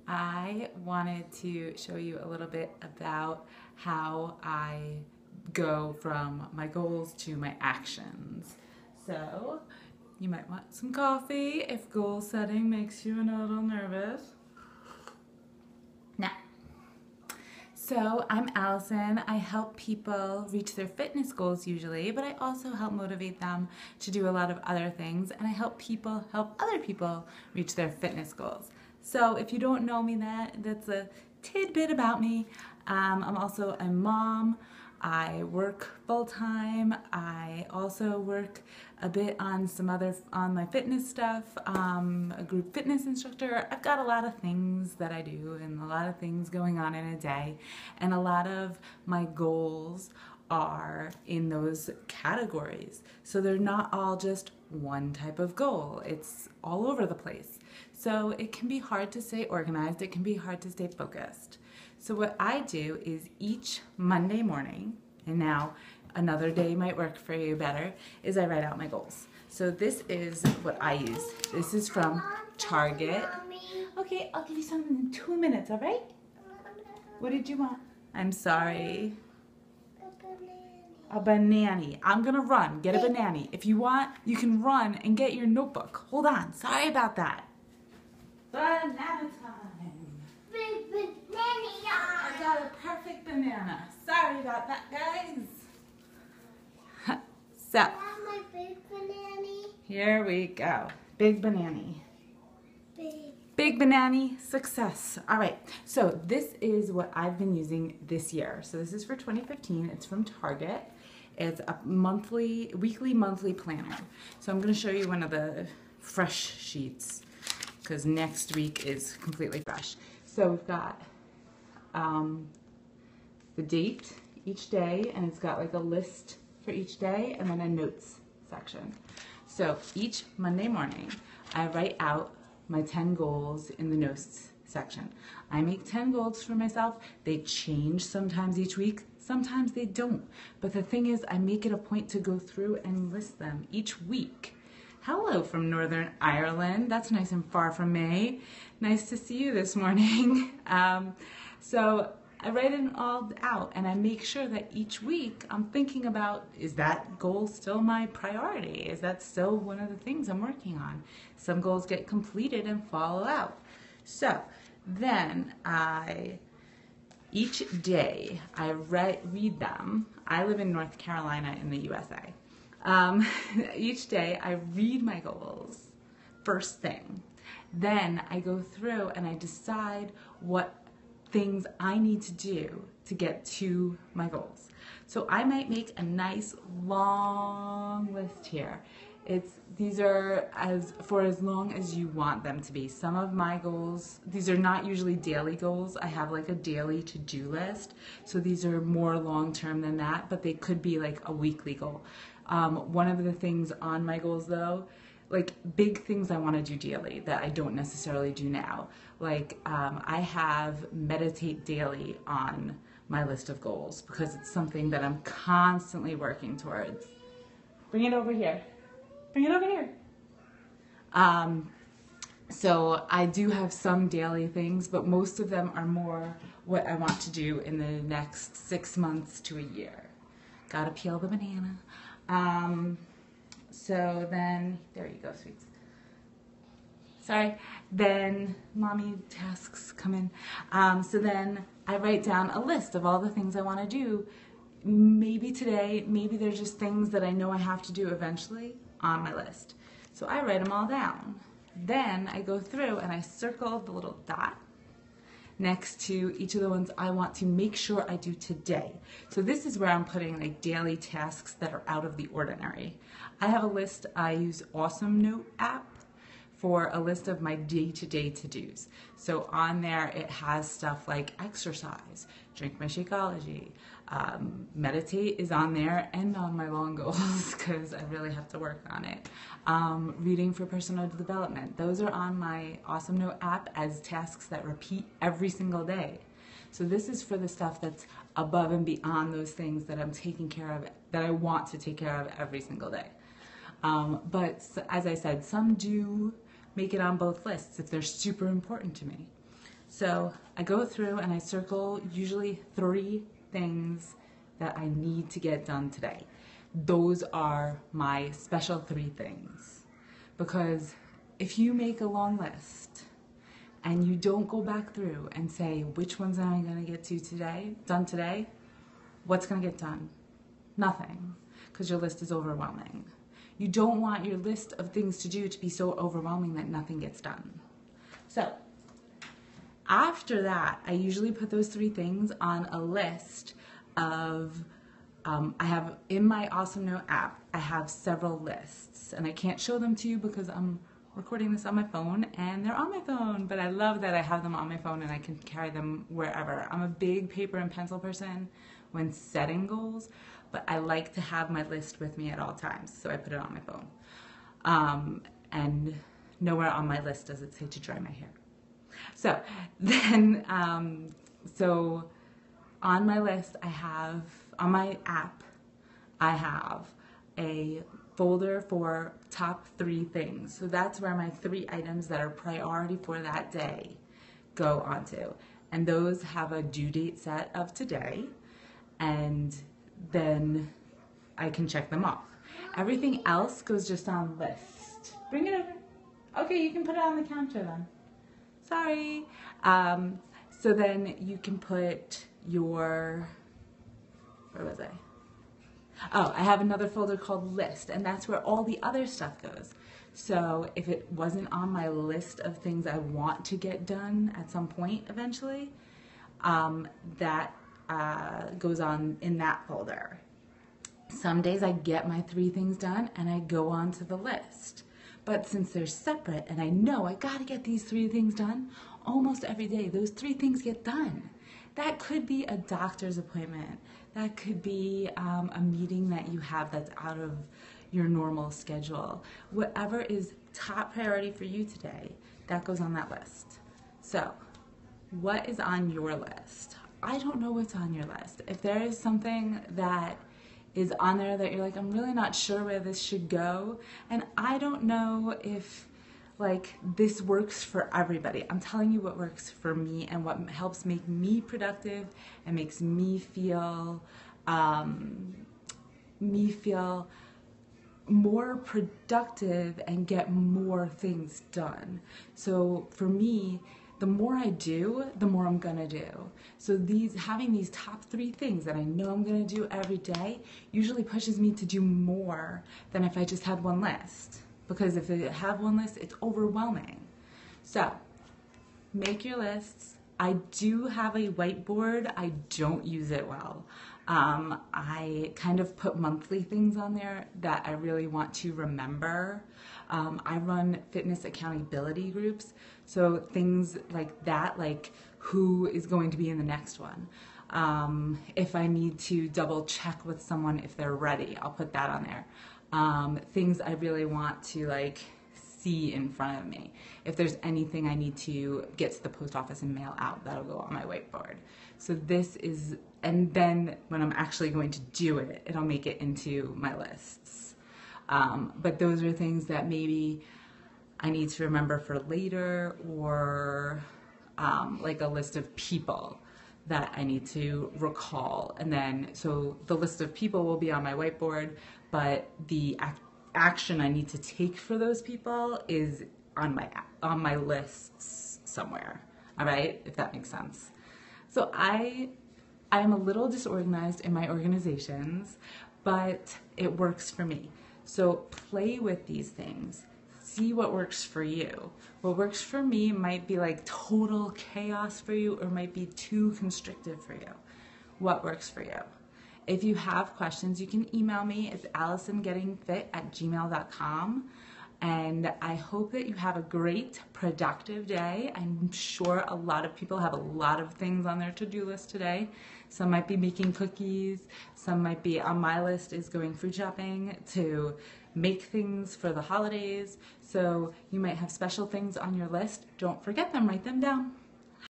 I wanted to show you a little bit about how I go from my goals to my actions. So, you might want some coffee if goal setting makes you a little nervous. Now, so I'm Allison. I help people reach their fitness goals usually, but I also help motivate them to do a lot of other things, and I help people help other people reach their fitness goals. So if you don't know me, that's a tidbit about me. I'm also a mom. I work full-time. I also work a bit on on my fitness stuff, a group fitness instructor. I've got a lot of things that I do and a lot of things going on in a day, and a lot of my goals are in those categories. So they're not all just one type of goal. It's all over the place. So it can be hard to stay organized. It can be hard to stay focused. So what I do is each Monday morning, and now another day might work for you better, is I write out my goals. So this is what I use. This is from Target. Okay, I'll give you something in 2 minutes, all right? What did you want? I'm sorry. A banana. I'm gonna run. Get a banana. If you want, you can run and get your notebook. Hold on. Sorry about that. Banana time. Big banana. I got a perfect banana. Sorry about that, guys. So, My big banana. here we go. Big banana. Big. Big banana success. All right, so this is what I've been using this year. So this is for 2015. It's from Target. It's a weekly monthly planner. So I'm going to show you one of the fresh sheets because next week is completely fresh. So we've got the date each day, and it's got like a list for each day and then a notes section. So each Monday morning, I write out my 10 goals in the notes section. I make 10 goals for myself. They change sometimes each week, sometimes they don't. But the thing is, I make it a point to go through and list them each week. Hello from Northern Ireland. That's nice and far from me. Nice to see you this morning. So I write it all out, and I make sure that each week I'm thinking about, is that goal still my priority? Is that still one of the things I'm working on? Some goals get completed and fall out. So then each day I read them. I live in North Carolina in the USA. Each day I read my goals first thing. Then I go through and I decide what things I need to do to get to my goals. So I might make a nice long list here. These are for as long as you want them to be. Some of my goals, these are not usually daily goals. I have like a daily to-do list. So these are more long-term than that, but they could be like a weekly goal. One of the things on my goals though, like big things I want to do daily that I don't necessarily do now. Like I have meditate daily on my list of goals because it's something that I'm constantly working towards. Bring it over here. Bring it over here. So I do have some daily things, but most of them are more what I want to do in the next 6 months to a year. Gotta peel the banana. So then, there you go, sweets. Sorry. Then mommy tasks come in. So then I write down a list of all the things I want to do. Maybe today, maybe there's just things that I know I have to do eventually on my list. So I write them all down. Then I go through and I circle the little dot next to each of the ones I want to make sure I do today. So this is where I'm putting like daily tasks that are out of the ordinary. I have a list. I use Awesome Note app for a list of my day-to-day to-dos. So on there it has stuff like exercise, drink my Shakeology, meditate is on there, and on my long goals because I really have to work on it. Reading for personal development. Those are on my Awesome Note app as tasks that repeat every single day. So this is for the stuff that's above and beyond those things that I'm taking care of, that I want to take care of every single day. But as I said, some do make it on both lists if they're super important to me. So I go through and I circle usually 3 things that I need to get done today. Those are my special 3 things. Because if you make a long list and you don't go back through and say, which ones am I going to get to done today, what's going to get done? Nothing, because your list is overwhelming. You don't want your list of things to do to be so overwhelming that nothing gets done. So after that, I usually put those 3 things on a list of, I have in my Awesome Note app, I have several lists, and I can't show them to you because I'm recording this on my phone and they're on my phone, but I love that I have them on my phone and I can carry them wherever. I'm a big paper and pencil person when setting goals, but I like to have my list with me at all times, so I put it on my phone. And nowhere on my list does it say to dry my hair. So then, so on my list I have, on my app, I have a folder for top 3 things. So that's where my 3 items that are priority for that day go onto. And those have a due date set of today, and then I can check them off. Everything else goes just on list. Bring it over. Okay, you can put it on the counter then. Sorry. So then you can put your, where was I? Oh, I have another folder called list, and that's where all the other stuff goes. So if it wasn't on my list of things I want to get done at some point eventually, that goes on in that folder. Some days I get my 3 things done and I go on to the list. But since they're separate and I know I gotta get these 3 things done, almost every day those 3 things get done. That could be a doctor's appointment. That could be a meeting that you have that's out of your normal schedule. Whatever is top priority for you today, that goes on that list. So, what is on your list? I don't know what's on your list. If there is something that is on there that you're like, I'm really not sure where this should go, and I don't know if like this works for everybody. I'm telling you what works for me and what helps make me productive and makes me feel more productive and get more things done. So for me, the more I do, the more I'm gonna do. So having these top 3 things that I know I'm gonna do every day usually pushes me to do more than if I just had one list. Because if I have one list, it's overwhelming. So make your lists. I do have a whiteboard. I don't use it well. I kind of put monthly things on there that I really want to remember. I run fitness accountability groups, so things like that, like who is going to be in the next one. If I need to double check with someone if they're ready, I'll put that on there. Things I really want to like see in front of me. If there's anything I need to get to the post office and mail out, that'll go on my whiteboard. So this is, and then when I'm actually going to do it, it'll make it into my lists. But those are things that maybe I need to remember for later, or like a list of people that I need to recall. And then, so the list of people will be on my whiteboard, but the action I need to take for those people is on my lists somewhere. All right, if that makes sense. So I am a little disorganized in my organizations, but it works for me. So play with these things. See what works for you. What works for me might be like total chaos for you, or might be too constrictive for you. What works for you? If you have questions, you can email me. It's allisongettingfit@gmail.com. And I hope that you have a great, productive day. I'm sure a lot of people have a lot of things on their to-do list today. Some might be making cookies. Some might be, on my list is going food shopping to make things for the holidays. So you might have special things on your list. Don't forget them, write them down.